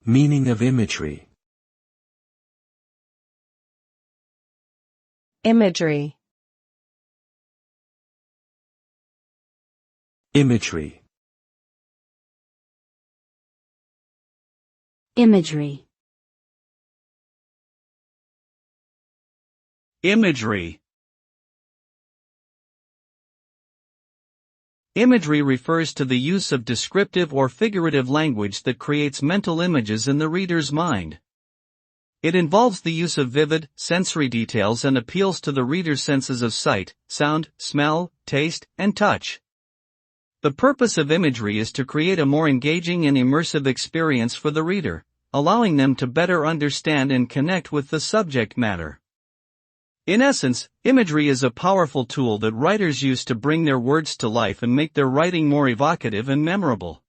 Meaning of imagery. Imagery. Imagery. Imagery. Imagery. Imagery refers to the use of descriptive or figurative language that creates mental images in the reader's mind. It involves the use of vivid, sensory details and appeals to the reader's senses of sight, sound, smell, taste, and touch. The purpose of imagery is to create a more engaging and immersive experience for the reader, allowing them to better understand and connect with the subject matter. In essence, imagery is a powerful tool that writers use to bring their words to life and make their writing more evocative and memorable.